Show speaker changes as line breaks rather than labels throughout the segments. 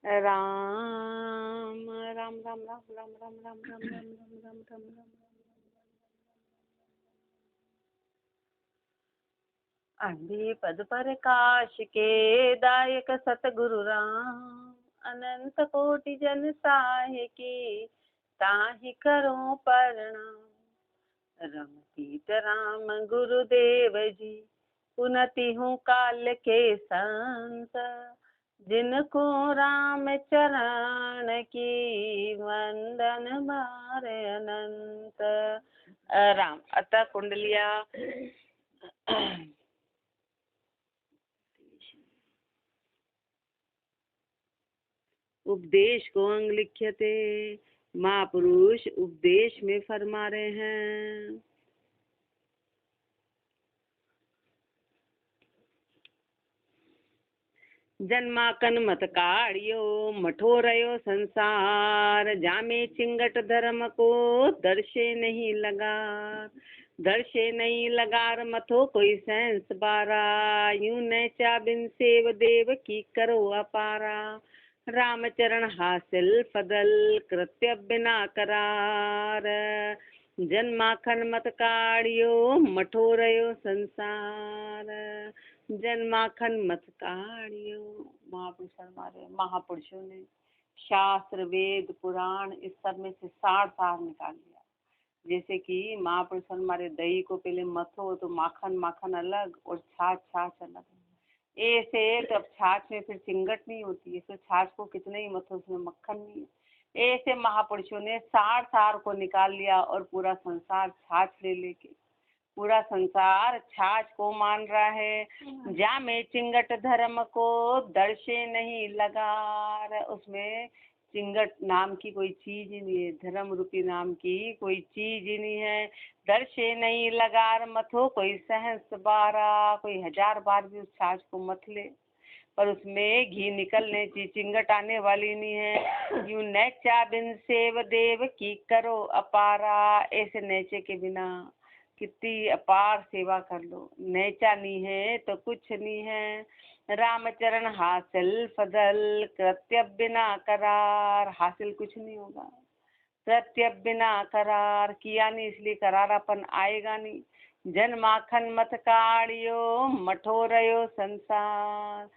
राम राम राम राम राम राम राम राम राम राम राम राम राम। अंधी पद पर काश के दायक सतगुरु राम, अनंत कोटि जन साहे के ताहि करो प्रणाम। रमतीत राम गुरुदेव जी, पुनति हूँ काल के संत, जिनको राम चरण की वंदन बार अनंत। राम अतः कुंडलिया उपदेश को अंग लिख्यते, महापुरुष उपदेश में फरमा रहे हैं। जन्माकन मत काढ़ियो, मठोरयो संसार, जामे चिंगट धर्म को दर्शे नहीं लगार। दर्शे नहीं लगार मथो कोई सेंस बारा, यूं न चाबिन सेव देव की करो अपारा। रामचरण हासिल फदल, कृत्य बिना करार। जन्माखन मत काढ़ियो, मठोरयो संसार, जन्माखन मत काढ़ियो। महापुरुषों ने शास्त्र वेद पुराण इस सब में से सार सार निकाल लिया। जैसे कि महापुरुषों हमारे दही को पहले मथो तो माखन माखन अलग और छाछ छाछ अलग। ऐसे तो अब छाछ में फिर चिंगट नहीं होती है, फिर छाछ को कितने ही मथो उसमें मक्खन नहीं है। ऐसे महापुरुषों ने सार सार को निकाल लिया और पूरा संसार छाछ ले लेके पूरा संसार छाछ को मान रहा है। जा में चिंगट धर्म को दर्शे नहीं लगा, उसमें चिंगट नाम की कोई चीज ही नहीं है, धर्म रूपी नाम की कोई चीज ही नहीं है। दर्शे नहीं लगार मथो कोई सहस्र बारा, कोई 1000 बार भी उस छाछ को मथ ले पर उसमें घी निकलने की चिंगट आने वाली नहीं है। यूं नैचा बिन सेव देव की करो अपारा, ऐसे नैचे के बिना कितनी अपार सेवा कर लो। नैचा नहीं है तो कुछ नहीं है। रामचरण हासिल फदल, कृत्य बिना करार, हासिल कुछ नहीं होगा। कृत्य बिना करार किया नहीं इसलिए करारापन आएगा नहीं। जन्माखन मत काढ़ियो, मठोरयो संसार।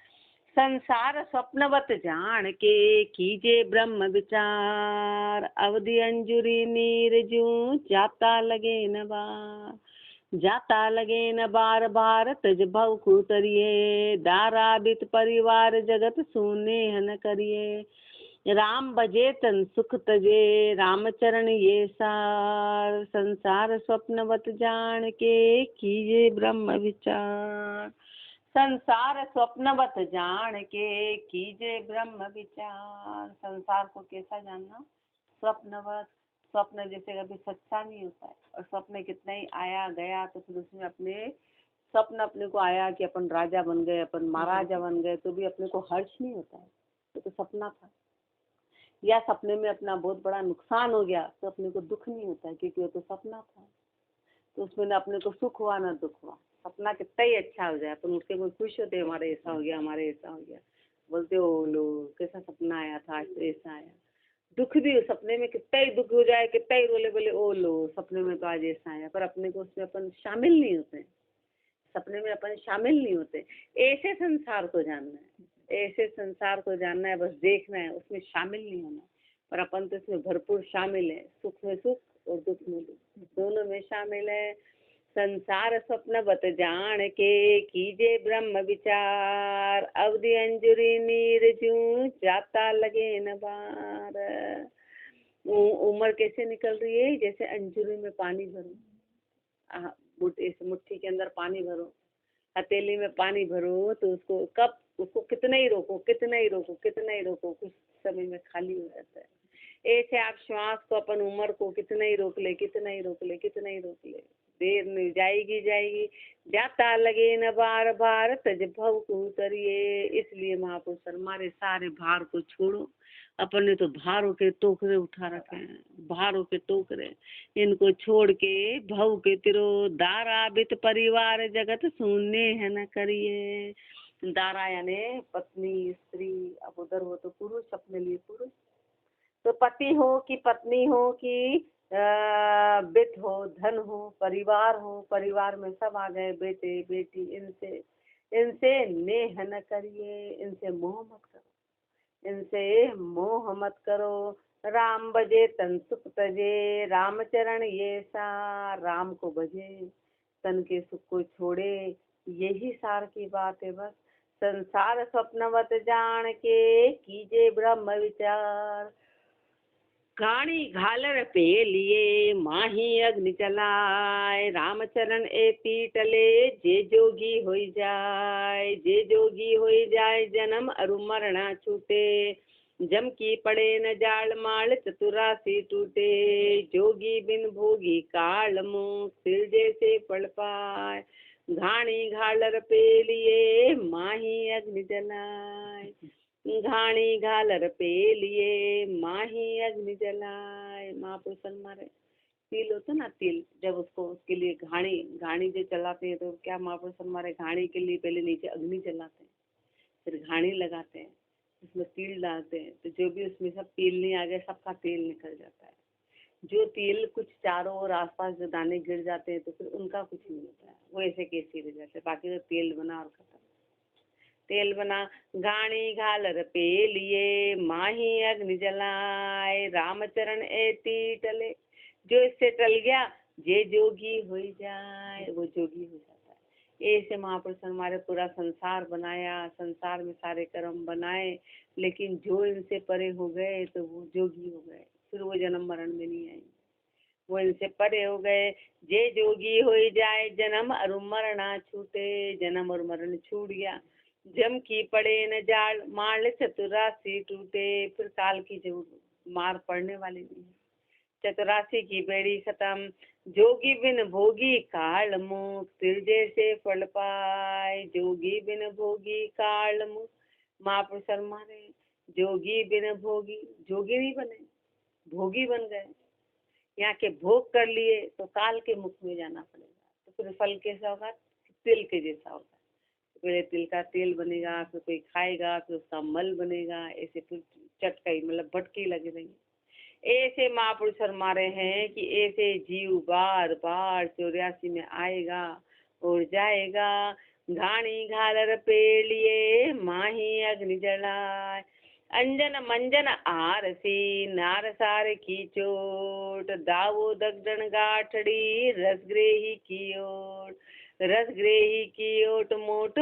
संसार स्वप्नवत जान के कीजे ब्रह्म विचार, अवधि अंजुरी नीर जूं जाता लगे न बार। जाता लगे न बार बार तज भव कूतरिये, दारा बित परिवार जगत सुने न करिए। राम भजे तन सुख तजे, रामचरण ये सार। संसार स्वप्नवत जान के कीजे ब्रह्म विचार। संसार स्वप्नवत जान के कीजे ब्रह्म विचार। संसार को कैसा जानना? स्वप्नवत। स्वप्न जैसे कभी सच्चा नहीं होता है, और स्वप्न कितना ही आया गया तो फिर उसमें अपने स्वप्न अपने को आया कि अपन राजा बन गए, अपन महाराजा बन गए, तो भी अपने को हर्ष नहीं होता है, तो सपना था। या सपने में अपना बहुत बड़ा नुकसान हो गया तो अपने को दुख नहीं होता है, क्योंकि वो तो सपना था, तो उसमें ना अपने को सुख हुआ ना दुख हुआ। सपना कितना ही अच्छा हो जाए, अपन उसके में खुश होते हमारे ऐसा हो गया, हमारे ऐसा हो गया, बोलते हो लो कैसा सपना आया था, आज तो ऐसा आया। दुख भी सपने में कितना ही दुख हो जाए, कितना ही रोले बोले ओ लो सपने में तो आज ऐसा आया, पर अपने को उसमें अपन शामिल नहीं होते, सपने में अपन शामिल नहीं होते। ऐसे संसार को जानना है, ऐसे संसार को जानना है, बस देखना है, उसमें शामिल नहीं होना। पर अपन तो इसमें भरपूर शामिल है, सुख में सुख और दुख में दुख, दोनों में शामिल है। संसार स्वप्न बत जान के कीजे ब्रह्म विचार, अवधि अंजुरी नीर जूं जाता लगे न बार। उम्र कैसे निकल रही है? जैसे अंजुरी में पानी भरो, इस मुट्ठी के अंदर पानी भरो, हथेली में पानी भरो, तो उसको कब उसको कितना ही रोको, कितना ही रोको, कितना ही रोको, कुछ समय में खाली हो जाता है। ऐसे आप श्वास को, अपन उम्र को कितना ही रोक ले, कितना ही रोक ले, कितना ही रोक ले, देर नहीं जाएगी जाएगी। जाता लगे न बार बार तज भव को उतरिए। इसलिए महापुरुष हमारे सारे भार को छोड़ो। अपन ने तो भारों के टोकरे उठा रखे हैं, भारों के टोकरे, इनको छोड़ के भव के तिरो, दारा बित परिवार जगत सुनने है न करिए। दारा यानी पत्नी स्त्री, अब उधर हो तो पुरुष, अपने लिए पुरुष। तो पति हो कि पत्नी हो कि वित्त हो, धन हो, परिवार हो, परिवार में सब आ गए, बेटे बेटी, इनसे इनसे नेह न करिए, इनसे मोह मत करो, इनसे मोह मत करो। राम भजे तन सुख तजे, रामचरण ये सा, राम को भजे तन के सुख को छोड़े, यही सार की बात है बस। संसार स्वप्नवत जान के, कीजे ब्रह्म विचार। घाणी घालर पे लिए, माही अग्नि जलाए, रामचरण ए पीटले, जे जोगी होई जाए, जे जोगी होई जाए, जन्म अरु मरणा छूटे, जम की पड़े न जाल माल, चतुरासी टूटे, जोगी बिन भोगी काल मुँह, सिर जैसे पड़ पाए, घाणी घालर पे लिए, माही अग्नि जलाए, घाणी घालर पे लिए, माही अग्नि जलाए। महापुरुष मारे तिल होता ना, तिल, जब उसको उसके लिए घाणी घाणी जो चलाते हैं, तो क्या महापुरुष हमारे घाणी के लिए पहले नीचे अग्नि जलाते हैं, फिर घाणी लगाते हैं, उसमें तिल डालते हैं, तो जो भी उसमें सब तिल नहीं आ गया, सबका तेल निकल जाता है। जो तेल कुछ चारों और आसपास जो दाने गिर जाते हैं, तो फिर उनका कुछ नहीं होता है, वो ऐसे कैसे रह जाते हैं, बाकी तो तेल बना और खत्म। तेल बना, घाणी घालर पे लिए, माही अग्नि जलाए, रामचरण ऐती टले, जो इससे टल गया, जे जोगी हो जाए, वो जोगी हो जाता है। ऐसे महापुरुष हमारे पूरा संसार बनाया, संसार में सारे कर्म बनाए, लेकिन जो इनसे परे हो गए तो वो जोगी हो गए, फिर वो जन्म मरण में नहीं आएंगे, वो इनसे परे हो गए। जे जोगी हो जाए, जन्म और मरण छूटे, जन्म और मरण छूट गया, जम की पड़े न जाल माल, चतुरासी टूटे, फिर काल की जो मार पड़ने वाली नहीं, चतुरासी की बेड़ी खत्म, जोगी बिन भोगी काल मुख, सिर जैसे फल पाए, जोगी बिन भोगी काल मुख। महापुरुष मारे जोगी बिन भोगी, जोगी नहीं बने, भोगी बन गए, यहाँ के भोग कर लिए, तो काल के मुख में जाना पड़ेगा, तो फिर फल कैसा होगा, तिल के जैसा होगा, पहले तिल का तेल बनेगा, फिर कोई खाएगा, फिर उसका मल बनेगा, ऐसे फिर चटकाई मतलब भटकी लगे रहेंगे। ऐसे महापुरुष फरमारे हैं कि ऐसे जीव बार बार 84 में आएगा और जाएगा, घाणी घालर पे लिए, माही अग्नि जलाए, अंजन मंजन आरसी, नार सार की चोट, दावो दगदन गाठड़ी, रसग्रेही की ओट, रसग्रेही की ओट मोट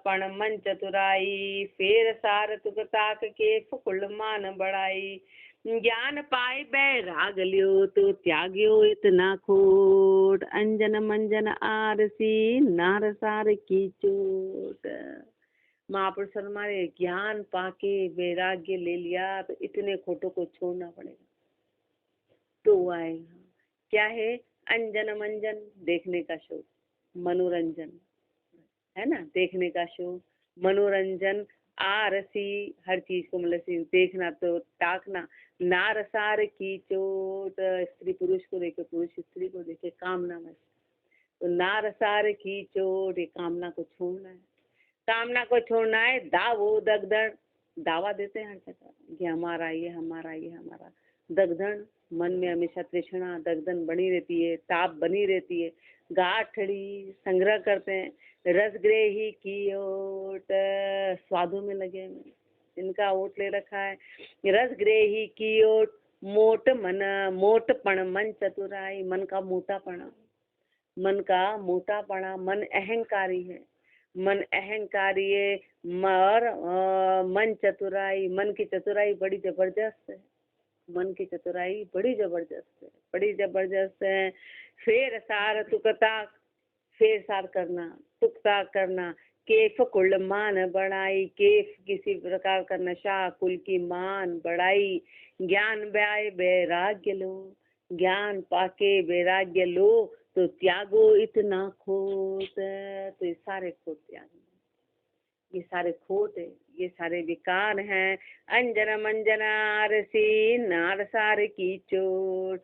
पण मन चतुराई, फेर सार तुक ताक के फुकुल मान बढ़ाई, ज्ञान पाए बैराग लियो, तो त्याग्यो इतना खोट, अंजन मंजन आरसी, नार सार की चोट। महापुरुष हमारे ज्ञान पाके वैराग्य ले लिया, तो इतने खोटों को छोड़ना पड़ेगा, तो आएगा। क्या है? अंजन मंजन, देखने का शौक, मनोरंजन है ना, देखने का शौक, मनोरंजन, आरसी, हर चीज को मतलब देखना, तो ताकना, नारसार की चोट, स्त्री पुरुष को देखे, पुरुष स्त्री को देखे, कामना में, तो नारसार की चोट, ये कामना को छोड़ना है, कामना को छोड़ना है। दावो दगदड़, दावा देते हैं हर जगह, ये हमारा, ये हमारा, ये हमारा, दगदड़, मन में हमेशा तृष्णा दगदन बनी रहती है, ताप बनी रहती है, गाठड़ी संग्रह करते हैं, रसग्रेही की ओट, स्वादों में लगे हैं, इनका ओट ले रखा है, रसग्रेही की ओट, मोट मन, मोटपण मन चतुराई, मन का मोटापना, मन का मोटापना, मन अहंकारी है, मन अहंकारी है, मन चतुराई, मन की चतुराई बड़ी जबरदस्त है, मन की चतुराई बड़ी जबरदस्त है, बड़ी जबरदस्त है। फेर सार तुकता, फेर सार करना, तुकता करना, केफ कुल मान बढ़ाई, केफ किसी प्रकार का नशा, कुल की मान बढ़ाई, ज्ञान व्याय वैराग्य लो, ज्ञान पाके वैराग्य लो, तो त्यागो इतना खोट, तो ये सारे खोट त्यागो, ये सारे खोट है, ये सारे विकार हैं। अंजन मंजन आरसी, नार सार की चोट,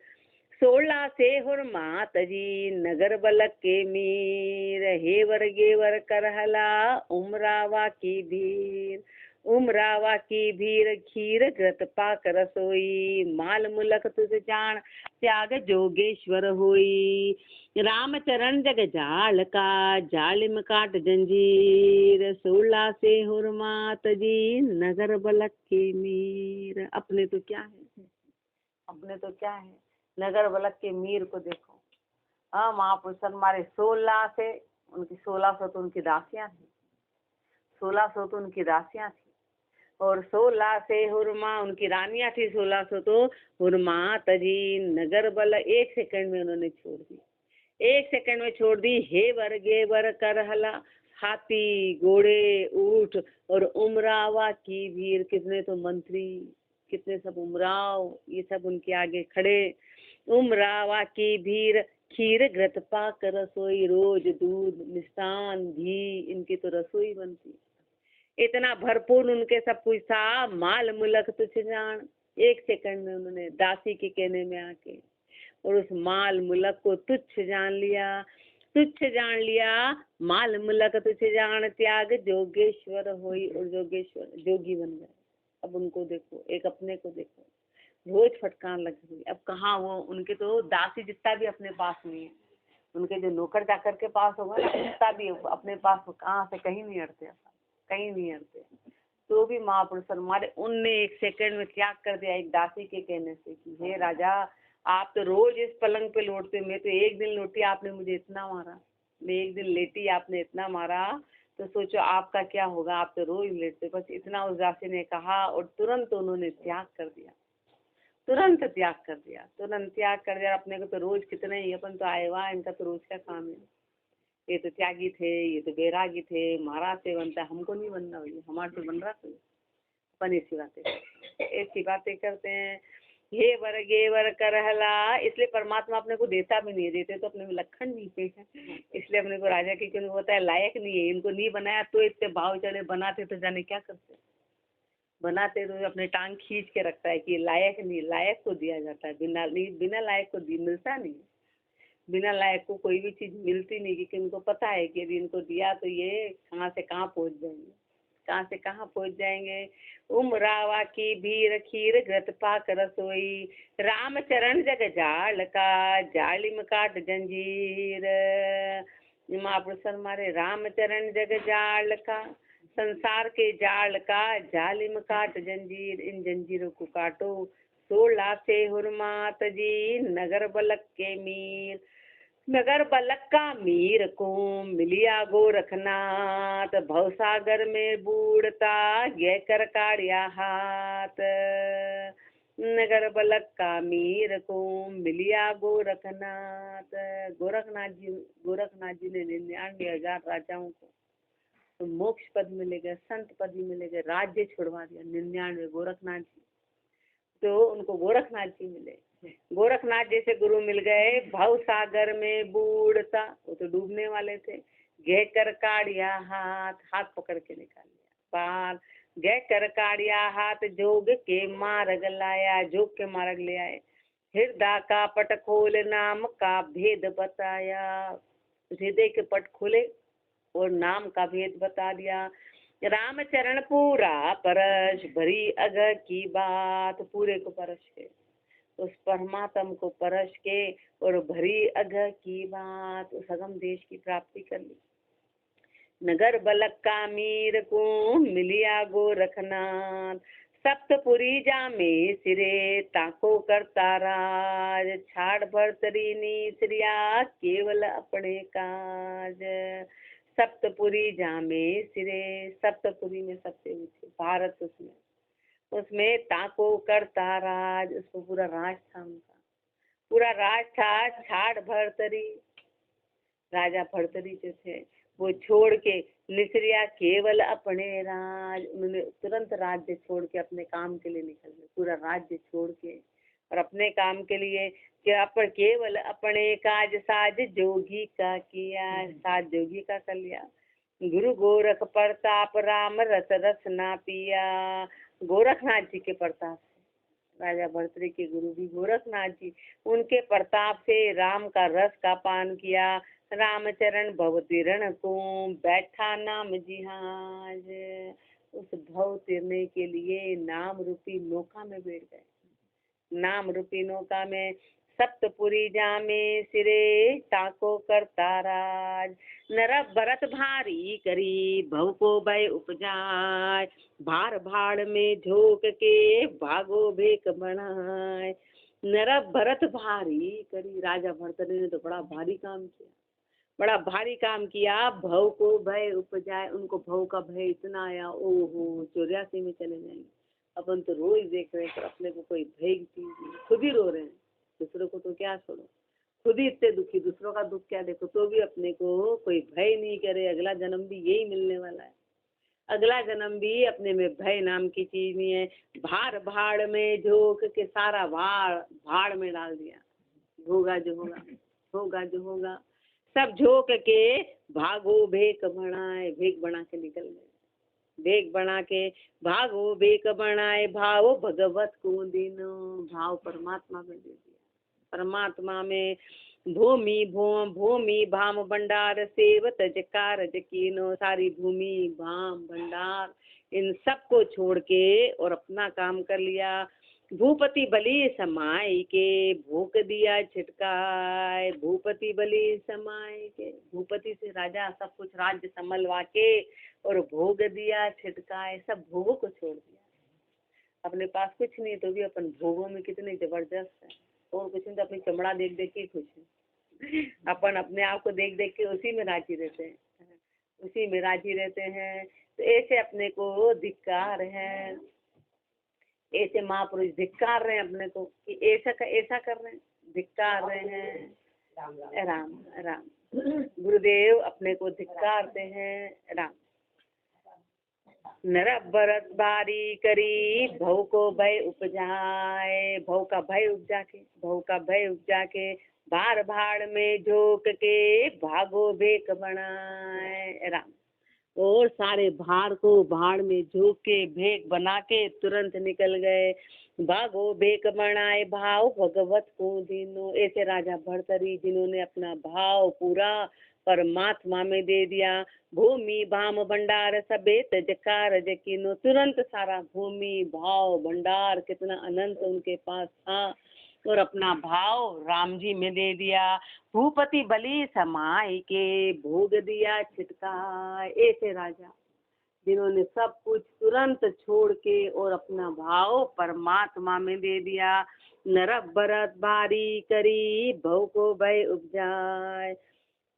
16 से हुरमात जी नगर बलक के मीर, हेवर गेवर करहला उमरावा की भीर। उमरावा की भीर खीर घृत पाक रसोई, माल मुलक तुझ जान त्याग जोगेश्वर होई। रामचरण जग जाल का जालिम काट जंजीर, 16 से हुरमात जी नगर बलक के मीर। अपने तो क्या है, अपने तो क्या है, नगर बलक के मीर को देखो। हाँ, महापुरुष हमारे 16 से उनकी 1600 तो उनकी दासियां थी, 1600 तो उनकी दासियां थी, और 16 से हुरमा उनकी रानियां थी, 1600 तो हुरमा तजी नगर बल 1 सेकंड में उन्होंने छोड़ दी, 1 सेकंड में छोड़ दी। हे वर्गे वर करहला, हाथी घोड़े ऊंट और उमरावा की भीड़, कितने तो मंत्री, कितने सब उमराव, ये सब उनके आगे खड़े। उमरावा की भीड़ खीर घृत पाक रसोई, रोज दूध मिष्टान घी इनकी तो रसोई बनती, इतना भरपूर उनके सब कुछ था। माल मुलक तुझ जान, 1 सेकंड में उन्होंने दासी के कहने में आके और उस माल मुलक को तुच्छ जान लिया, तुच्छ जान लिया। माल मुलक तुच्छ जान त्याग जोगेश्वर होई, और जोगेश्वर जोगी बन गए। अब उनको देखो, एक अपने को देखो, रोज फटकार लग गई। अब कहाँ वो, उनके तो दासी जितना भी अपने पास नहीं है, उनके जो नौकर चाकर के पास होगा ना जितना भी अपने पास, कहाँ से कहीं नहीं हटते, कहीं नहीं हटते। तो भी महापुरुष हमारे उनने 1 सेकंड में त्याग कर दिया, एक दासी के कहने से कि हे राजा, आप तो रोज इस पलंग पे लौटते, मैं तो एक दिन लौटी आपने मुझे इतना मारा, मैं एक दिन लेटी आपने इतना मारा, तो सोचो आपका क्या होगा, आप तो रोज लेटते। बस इतना उस दासी ने कहा और तुरंत उन्होंने त्याग कर दिया, तुरंत त्याग कर दिया, तुरंत त्याग कर दिया। अपने को तो रोज कितने ही, अपन तो आए हुआ, इनका तो रोज का काम है। ये तो त्यागी थे, ये तो बैरागी थे, महाराज से बनता है, हमको नहीं बनना भैया, हमारे तो बन रहा कोई। अपन ऐसी बातें करते हैं। ये वर गे वर करहला, इसलिए परमात्मा अपने को देता भी नहीं, देते तो अपने में लखन नहीं है, इसलिए अपने को राजा की क्यों होता है, लायक नहीं है, इनको नहीं बनाया तो इतने भाव चढ़े, बनाते तो जाने क्या करते, बनाते तो अपने टांग खींच के रखता है कि लायक नहीं, लायक को दिया जाता है, बिना लायक को मिलता नहीं, बिना लायक को कोई भी चीज मिलती नहीं, क्योंकि इनको पता है कि यदि इनको दिया तो ये कहाँ से कहाँ पहुँच जाएंगे, कहाँ से कहाँ पहुँच जाएंगे। उमरावा की भीर खीर घृत पाक रसोई, रामचरण जग जाल का जालिम काट जंजीर। महापुरुष हमारे रामचरण जग जाल का, संसार के जाल का जालिम काट जंजीर, इन जंजीरों को काटो। 16 से हुरमात जी नगर बलक के मीर, नगर बलक का मीर को मिलिया गोरखनाथ, भवसागर में बूढ़ता गे कर काढ़िया हाथ। नगर बलक का मीर को मिलिया गोरखनाथ, गोरखनाथ जी ने 99,000 राजाओं को तो मोक्ष पद मिलेगा, संत पद भी मिलेगा, राज्य छुड़वा दिया 99 गोरखनाथ जी, तो उनको गोरखनाथ जी मिले। गोरखनाथ जैसे गुरु मिल गए। भव सागर में बूढ़ता, वो तो डूबने वाले थे, गह कर काढ़िया हाथ, हाथ पकड़ के निकाल लिया पार, गह कर काढ़िया हाथ जोग के मार्ग लाया, जोग के मार्ग ले आए। हृदय का पट खोल नाम का भेद बताया, हृदय के पट खोले और नाम का भेद बता दिया। रामचरण पूरा परश भरी अग की बात, पूरे को परश के, उस परमात्म को परश के और भरी अग की बात, उस अगम देश की प्राप्ति कर ली। नगर बलक का मीर को मिलिया गोरखनाथ, सप्तपुरी जामे सिरे ताको करता राज, छाड़ भरतरी नीसरिया केवल अपने काज। सप्तपुरी जामे सिरे, सप्तपुरी में सबसे ऊंचे भारत, उसमें ताको करता राज, उसको पूरा राज था, उनका पूरा राज था। छाड़ भरतरी, राजा भरतरी जो थे वो छोड़ के निसरिया केवल अपने राज, उन्होंने तुरंत राज्य छोड़ के अपने काम के लिए निकल गए, पूरा राज्य छोड़ के और अपने काम के लिए क्या, पर केवल अपने काज साज जोगी का किया, साज जोगी का कर लिया। गुरु गोरख प्रताप राम रस रस ना पिया, गोरखनाथ जी के प्रताप से, राजा भर्तृहरि के गुरु भी गोरखनाथ जी, उनके प्रताप से राम का रस का पान किया। रामचरण भव तीरण को बैठा नाम जिहाज, उस भव तीरने के लिए नाम रूपी नौका में बैठ गए। नाम रूपी नौका में सप्तपुरी जामे सिरे ताको करता राज, नरक भरत भारी करी भव को भय उपजाय, भार भाड़ में झोंक के भागो भेक बनाए। नरक भरत भारी करी, राजा भरत ने तो बड़ा भारी काम किया, बड़ा भारी काम किया। भव को भय उपजाए, उनको भव का भय इतना आया, ओहो 84 में चले जाएंगे। अपन तो रोज देख रहे हैं पर अपने को कोई भय की चीज नहीं, खुद ही रो रहे हैं, दूसरों को तो क्या छोड़ो, खुद ही इतने दुखी, दूसरों का दुख क्या देखो, तो भी अपने को कोई भय नहीं करे। अगला जन्म भी यही मिलने वाला है, अगला जन्म भी अपने में भय नाम की चीज नहीं है। भार भाड़ में झोंक के सारा भाड़ में डाल दिया, होगा जो होगा, होगा जो होगा, सब झोंक के भागो भेक बनाए, भेक बना के निकल गए। भेक बना के भागो भेक बनाए, भाव भगवत को दिनो, भाव परमात्मा में दे दिया। परमात्मा में भूमि भाम भंडार सेवत जकार जकीनो, सारी भूमि भाम भंडार इन सबको छोड़ के और अपना काम कर लिया। भूपति बलि समाय के भोग दिया छिटकाए, भूपति बलि समाय के, भूपति से राजा सब कुछ राज्य संभलवा के और भोग दिया छिटकाए, सब भोगों को छोड़ दिया। अपने पास कुछ नहीं तो भी अपन भोगों में कितने जबरदस्त है, और कुछ नहीं तो अपनी चमड़ा देख देख के खुश है। अपन अपने आप को देख देख के उसी में राजी रहते हैं, उसी में राजी रहते हैं। तो ऐसे अपने को धिक्कार है, ऐसे महापुरुष धिक्कार रहे हैं अपने को कि ऐसा कर रहे हैं, धिक्कार रहे हैं। राम राम गुरुदेव अपने को धिक्कारते हैं। राम नर भरत भारी करी भव को भय उपजाए, भव का भय उपजा के, भव का भय उपजा के भार भाड़ में झोंक के भागो भेक बनाए। राम और सारे भार को भाड़ में झोंक के भेक बना के तुरंत निकल गए। भागो भेक बनाए भाव भगवत को दीनो, ऐसे राजा भर्तृहरि जिन्होंने अपना भाव पूरा परमात्मा में दे दिया। भूमि भाम भंडार सबेत जकार जकीनो, तुरंत सारा भूमि भाव भंडार कितना अनंत उनके पास था और अपना भाव राम जी में दे दिया। भूपति बलि समाय के भोग दिया छिटकाए, ऐसे राजा जिन्होंने सब कुछ तुरंत छोड़ के और अपना भाव परमात्मा में दे दिया। नर भरत भारी करी भव को भय उपजाए,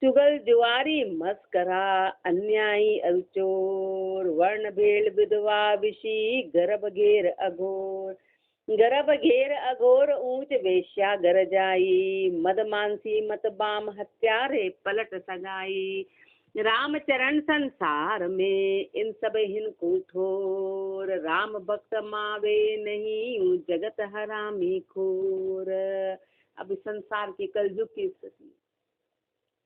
चुगल जुआरी मस्करा अन्यायी अलचोर, वर्ण भेड़ विधवा विषी गर्भ घेर अघोर, गर्भ घेर अघोर ऊंच वेश्या गर जाई, मद मानसी मत बाम हत्यारे पलट सगाई। रामचरण संसार में इन सब हिन को ठोर, राम भक्त मावे नहीं जगत हरामी खोर। अब संसार के कलयुग की स्थिति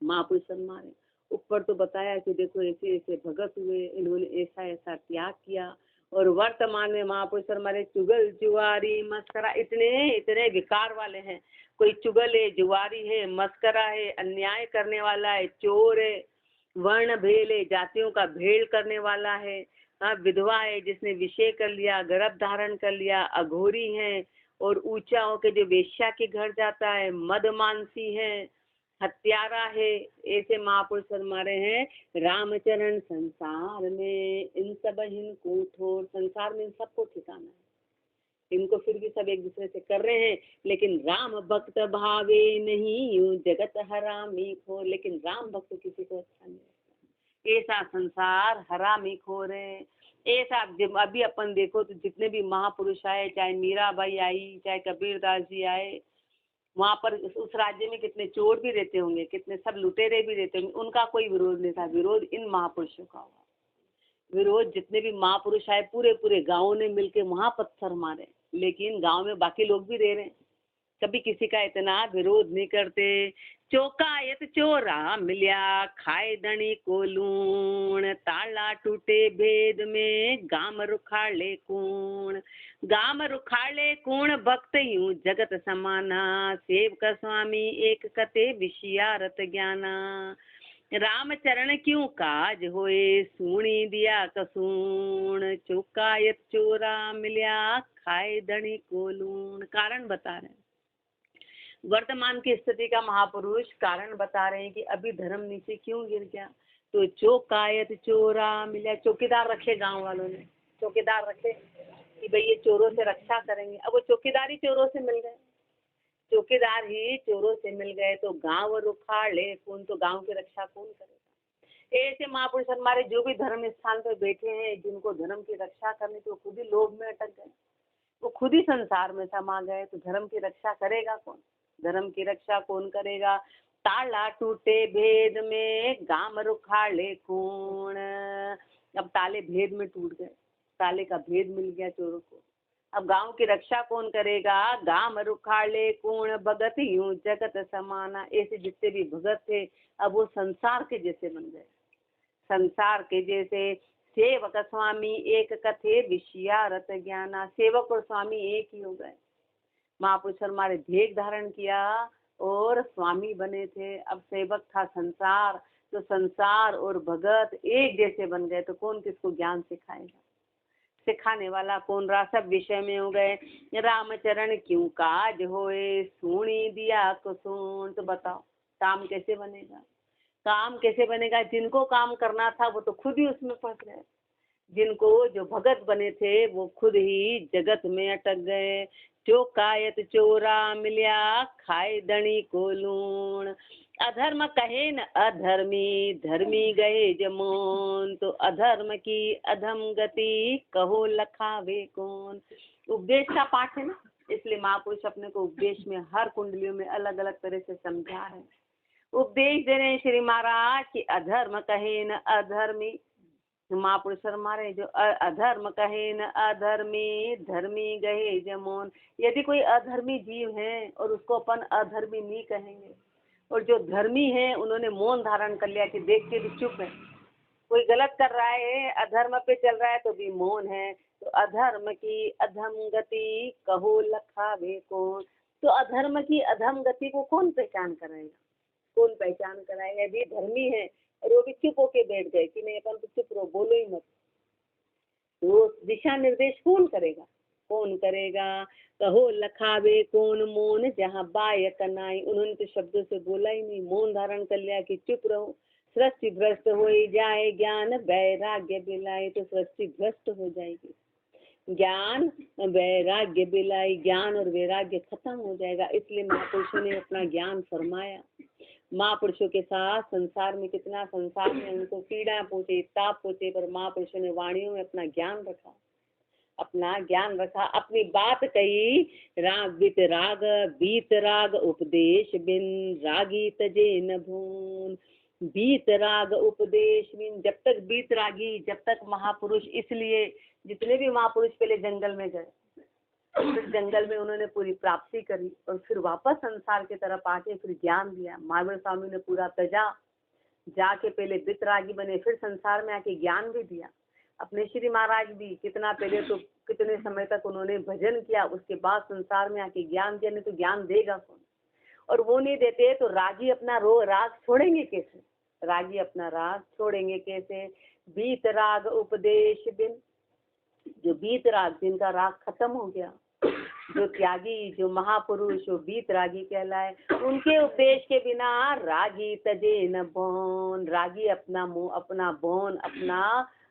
महापुरुष मारे ऊपर तो बताया कि देखो ऐसे ऐसे भगत हुए, इन्होंने ऐसा ऐसा त्याग किया, और वर्तमान में महापुरुष हमारे चुगल जुआरी मस्करा इतने इतने विकार वाले हैं। कोई चुगल है, जुआरी है, मस्करा है, अन्याय करने वाला है, चोर है, वर्ण भेल है, जातियों का भेड़ करने वाला है, विधवा है जिसने विषय कर लिया, गर्भ धारण कर लिया, अघोरी है, और ऊंचा होकर जो वेश्या के घर जाता है, मदमानसी है, हत्यारा है। ऐसे महापुरुष हमारे हैं। रामचरण संसार में इन सब इनको ठोर, संसार में इन सबको ठिकाना है, इनको फिर भी सब एक दूसरे से कर रहे हैं, लेकिन राम भक्त भावे नहीं यूं जगत हरामी खोर, लेकिन राम भक्त किसी को अच्छा नहीं लगता। ऐसा संसार हरामी खोर है। ऐसा अभी अपन देखो तो जितने भी महापुरुष आए, चाहे मीराबाई आई, चाहे कबीरदास जी आए, वहाँ पर उस राज्य में कितने चोर भी रहते होंगे, कितने सब लुटेरे भी रहते होंगे, उनका कोई विरोध नहीं था। विरोध इन महापुरुषों का हुआ। विरोध जितने भी महापुरुष आए पूरे पूरे गाँव ने मिलके वहाँ पत्थर मारे, लेकिन गांव में बाकी लोग भी रह रहे हैं, कभी किसी का इतना विरोध नहीं करते। चौकायत चोरा मिलिया खाए धनी को लूण, ताला टूटे भेद में गाम रुखाले कूण, गाम रुखाले कूण भक्त यूं जगत समाना, सेवक स्वामी एक कते विषयारत ज्ञाना, राम चरण क्यों काज होए सूणी दिया कसूण, चौकायत चोरा मिलिया खाए धनी को लूण। कारण बता रहे हैं, वर्तमान की स्थिति का महापुरुष कारण बता रहे हैं कि अभी धर्म नीचे क्यों गिर गया। तो चौकायत चोरा मिला, चौकीदार रखे गांव वालों ने, चौकीदार रखे कि भाई ये चोरों से रक्षा करेंगे। अब वो चौकीदार ही चोरों से मिल गए, चौकीदार ही चोरों से मिल गए तो गांव रुखाड़े कौन, तो गांव की रक्षा कौन करेगा। ऐसे महापुरुष हमारे जो भी धर्म स्थान पर बैठे हैं, जिनको धर्म की रक्षा करनी थी, वो खुद ही लोभ में अटक गए, वो खुद ही संसार में समा गए, तो धर्म की रक्षा करेगा कौन, धर्म की रक्षा कौन करेगा। ताला टूटे भेद में गाम रुखाड़े कौन, अब ताले भेद में टूट गए, ताले का भेद मिल गया चोरों को, अब गांव की रक्षा कौन करेगा। गाम रुखाड़े कौन भगत यूं जगत समाना, ऐसे जितने भी भगत थे अब वो संसार के जैसे बन गए, संसार के जैसे। सेवक स्वामी एक कथे विषयारत ज्ञाना, सेवक और स्वामी एक ही हो गए। महापुरुष हमारे भेद धारण किया और स्वामी बने थे, अब सेवक था संसार, तो संसार और भगत एक जैसे बन गए, तो कौन किसको ज्ञान सिखाएगा, सिखाने वाला कौन रहा, सब विषय में हो गए। रामचरण क्यों काज होए सूणी दिया कुसुन, तो बताओ काम कैसे बनेगा, काम कैसे बनेगा। जिनको काम करना था वो तो खुद ही उसमें फंस गए, जिनको जो भगत बने थे वो खुद ही जगत में अटक गए। चौकायत चोरा मिलिया खाए धनी को लूण, अधर्म कहे न अधर्मी धर्मी गए जमोन, तो अधर्म की अधम गति कहो लखावे कौन। उपदेश का पाठ है ना, इसलिए महापुरुष अपने को उपदेश में हर कुंडलियों में अलग अलग तरह से समझा है। उपदेश दे रहे हैं श्री महाराज कि अधर्म कहे न अधर्मी, महापुरुष हमारे जो अधर्म कहे न अधर्मी धर्मी गहे जमोन, यदि कोई अधर्मी जीव है और उसको अपन अधर्मी नहीं कहेंगे, और जो धर्मी है उन्होंने मौन धारण कर लिया कि देख के भी चुप है, कोई गलत कर रहा है अधर्म पे चल रहा है तो भी मौन है, तो अधर्म की अधम गति कहो लखावे कौन। तो अधर्म की अधम गति को कौन पहचान कराएगा, कौन पहचान कराएगा। यदि धर्मी है और वो भी चुप होके बैठ गए कि नहीं अपन तो चुप रहो, बोलो ही मत, तो दिशा निर्देश कौन करेगा, कौन करेगा। कहो लखावे कौन मौन जहाँ बाय कनाई, उन्होंने तो शब्दों से बोला ही नहीं, मौन धारण कर लिया कि चुप रहो। सृष्टि भ्रष्ट हो जाए ज्ञान वैराग्य बिलाई, तो सृष्टि भ्रष्ट हो जाएगी, ज्ञान वैराग्य बिलाई, ज्ञान और वैराग्य खत्म हो जाएगा। इसलिए महापुरुषों ने अपना ज्ञान फरमाया। महापुरुषों के साथ संसार में कितना, संसार में उनको पीड़ा पहुंचे ताप पहुंचे, पर महापुरुषों ने वाणियों में अपना ज्ञान रखा, अपना ज्ञान रखा, अपनी बात कही। राग बीत राग उपदेश बिन रागी तजे न भून, बीत राग उपदेश बिन, जब तक बीत रागी, जब तक महापुरुष, इसलिए जितने भी महापुरुष पहले जंगल में गए, फिर जंगल में उन्होंने पूरी प्राप्ति करी और फिर वापस संसार की तरफ आके फिर ज्ञान दिया। महावीर स्वामी ने पूरा तजा, जाके पहले वितरागी बने, फिर संसार में आके ज्ञान भी दिया। अपने श्री महाराज भी कितना पहले तो कितने समय तक उन्होंने भजन किया, उसके बाद संसार में आके ज्ञान दिया, नहीं तो ज्ञान देगा कौन। और वो नहीं देते तो रागी अपना राग छोड़ेंगे कैसे, रागी अपना राग छोड़ेंगे कैसे। बीत राग उपदेश बिन, जो बीत राग, जिनका राग खत्म हो गया, जो त्यागी, जो महापुरुष, जो बीत रागी कहलाए, उनके उपदेश के बिना रागी तजे न बौन, रागी अपना बौन,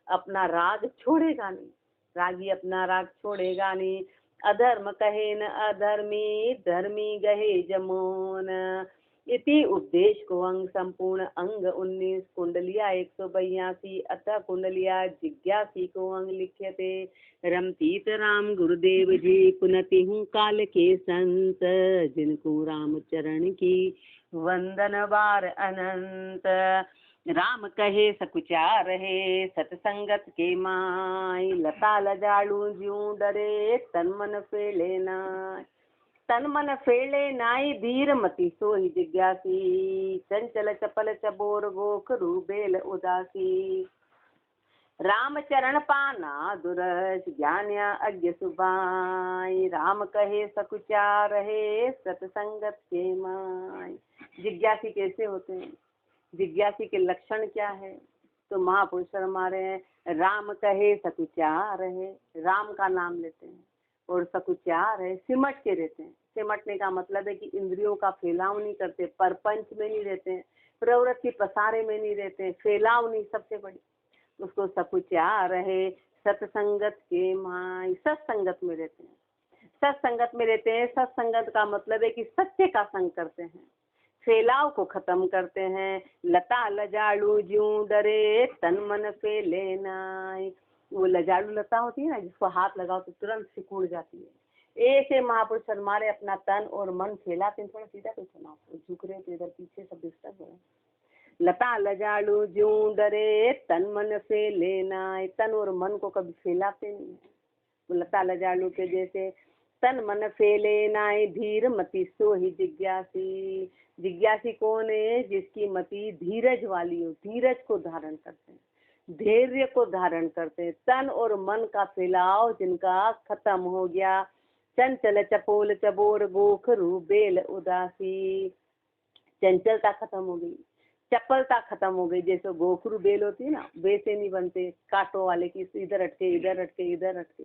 अपना राग छोड़ेगा नहीं, रागी अपना राग छोड़ेगा नहीं। अधर्म कहे न अधर्मी धर्मी गहे जमोन, इति उपदेश को अंग संपूर्ण अंग 19 कुंडलिया 182 अतः कुंडलिया जिज्ञासी को अंग लिख्यते। रमतीत राम गुरुदेव जी पुनति हूँ काल के संत, जिनको राम चरण की वंदन बार अनंत। राम कहे सकुचा रहे सतसंगत के माई, लता लजाड़ू ज्यों डरे तन मन फेले नाय, तन मन फेले नाई धीर मति सोहि जिज्ञासी, चंचल चपल चबोर गोखरु बेल उदासी। राम चरण पाना दुरस ज्ञानिया अज्ञ सुबाई, राम कहे सकुचा रहे सतसंगत के माई। जिज्ञासी कैसे होते हैं, जिज्ञासी के लक्षण क्या है? तो महापुरुष हमारे राम कहे सकुचा रहे, राम का नाम लेते हैं और सकुचा रहे, सिमट के रहते हैं। सिमटने का मतलब है कि इंद्रियों का फैलाव नहीं करते, परपंच में नहीं रहते हैं, प्रवृत्ति पसारे में नहीं रहते हैं, फैलाव नहीं, सबसे बड़ी उसको सकुचा रहे सत्संगत के माई। सत्संगत में रहते हैं, सत्संगत में रहते हैं। सत्संगत का मतलब है कि सत्य का संग करते हैं, फैलाव को खत्म करते हैं। लता लजाड़ू ज्यूं डरे तन मन फैले नाई। वो लजाड़ू लता होती है ना, जिसको हाथ लगाओ तो तुरंत सिकुड़ जाती है, ऐसे महापुरुष हमारे अपना तन और मन फैलाते हैं। थोड़ा सीधा तो सुनाओ, झुक रहे तो इधर पीछे सब डिस्टर्ब हो रहे हैं। लता लजाड़ू ज्यूं डरे तन मन फैले नाई। तन और मन को कभी फैलाते नहीं है। तो लता लजाड़ू के जैसे तन मन फैले नाई, धीर मति सोहि जिज्ञासी। जिज्ञासी कौन है? जिसकी मति धीरज वाली हो, धीरज को धारण करते हैं, धैर्य को धारण करते हैं। तन और मन का फैलाव जिनका खत्म हो गया। चंचल चपोल चबोर गोखरू बेल उदासी। चंचलता खत्म हो गई, चपलता खत्म हो गई। जैसे गोखरू बेल होती है ना, वैसे नहीं बनते कांटों वाले की, इधर अटके इधर अटके इधर अटके,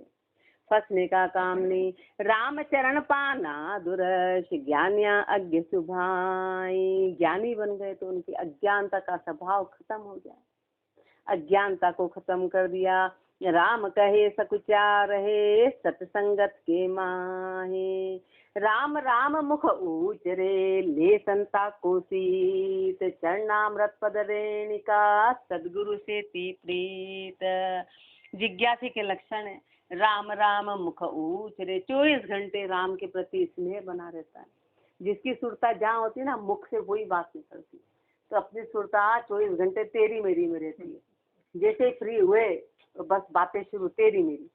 फंसने का काम नहीं। राम चरण पाना दुरस ज्ञानिया अज्ञ सुभाई। ज्ञानी बन गए तो उनकी अज्ञानता का स्वभाव खत्म हो गया, अज्ञानता को खत्म कर दिया। राम कहे सकुचा रहे सतसंगत के माहे। राम राम मुख ऊच रे ले संता को सीत। चरणामृत पद रेणिका सदगुरु से ती प्रीत। जिज्ञासी के लक्षण है राम राम मुख ऊच रे, 24 घंटे राम के प्रति स्नेह बना रहता है। जिसकी सुरता जहाँ होती है ना, मुख से वही बात निकलती है, तो अपनी सुरता 24 घंटे तेरी मेरी में रहती है। जैसे फ्री हुए तो बस बातें शुरू, तेरी मेरी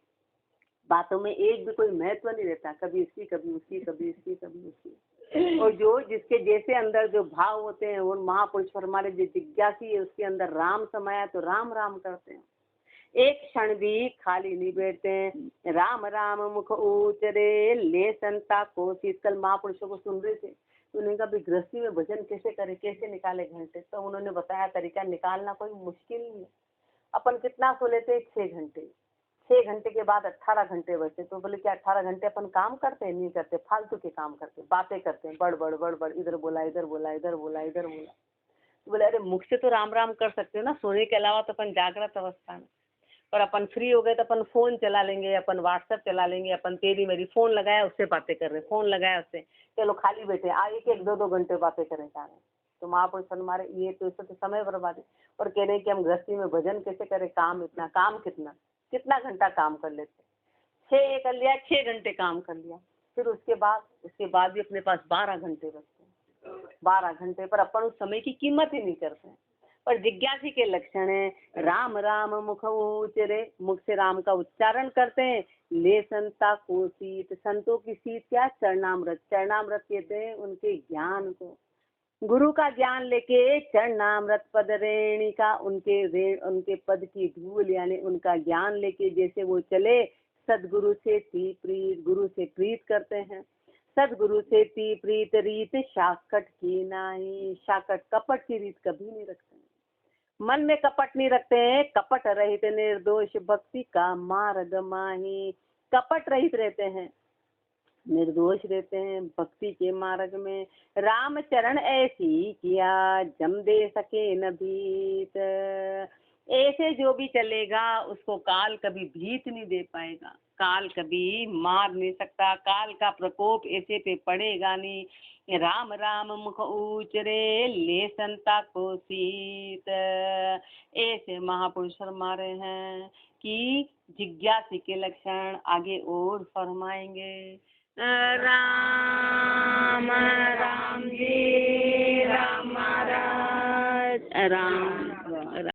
बातों में एक भी कोई महत्व नहीं रहता, कभी इसकी कभी उसकी, कभी इसकी कभी उसकी। और जो जिसके जैसे अंदर जो भाव होते हैं, वो महापुरुष हमारे जो जिज्ञासी है उसके अंदर राम समाया, तो राम राम करते हैं, एक क्षण भी खाली नहीं बैठते हैं। राम राम मुख ऊच रे ले संता को। शीतल महापुरुषों को सुन रहे थे तो उन्होंने कहा गृहस्थी में भजन कैसे करे, कैसे निकाले घंटे, तो उन्होंने बताया तरीका। निकालना कोई मुश्किल नहीं है। अपन कितना सो लेते हैं? 6 घंटे। 6 घंटे के बाद 18 घंटे बचते, तो बोले क्या 18 घंटे अपन काम करते हैं? नहीं करते, फालतू के काम करते, बातें करते हैं, बड़ बड़ बड़ बड़, इधर बोला इधर बोला इधर बोला इधर बोला। तो बोले अरे मुख से तो राम राम कर सकते हो ना, सोने के अलावा तो अपन जागृत अवस्था में। पर अपन फ्री हो गए तो अपन फोन चला लेंगे, अपन व्हाट्सएप चला लेंगे, अपन तेरी मेरी, फोन लगाया उससे बातें कर रहे, फोन लगाया उससे, चलो खाली बैठे एक एक 2 घंटे बातें करें जा रहे हैं। तो महापुरुष हमारे ये तो इससे तो समय बर्बाद है। और कह रहे हैं कि हम गृहस्थी में भजन कैसे करें? काम इतना, काम कितना घंटा काम कर लेते? 6 कर लिया, 6 घंटे काम कर लिया, फिर उसके बाद भी अपने पास 12 घंटे बचते हैं। 12 घंटे पर अपन उस समय की कीमत ही नहीं करते हैं। पर जिज्ञासी के लक्षण है राम राम मुख ऊच रे, मुख से राम का उच्चारण करते हैं। ले संता को सीत, संतों की सीत क्या? चरणामृत। चरणामृत कहते हैं उनके ज्ञान को, गुरु का ज्ञान लेके चरणामृत पद रेणिका, उनके पद की धूल यानी उनका ज्ञान लेके जैसे वो चले। सदगुरु से ती प्रीत, गुरु से प्रीत करते हैं। सदगुरु से ती प्रीत रीत शाकट की नाही। शाकट कपट की रीत कभी नहीं रखते हैं, मन में कपट नहीं रखते हैं। कपट रहित निर्दोष भक्ति का मार्ग माही। कपट रहित रहते हैं, निर्दोष रहते हैं भक्ति के मार्ग में। राम चरण ऐसी किया जम दे सके न भीत। ऐसे जो भी चलेगा उसको काल कभी भीत नहीं दे पाएगा, काल कभी मार नहीं सकता, काल का प्रकोप ऐसे पे पड़ेगा नहीं। राम राम मुख ऊच रे ले संता को सीत। ऐसे महापुरुष फरमारे हैं कि जिज्ञासी के लक्षण आगे और फरमाएंगे। राम राम जी राम महाराज राम।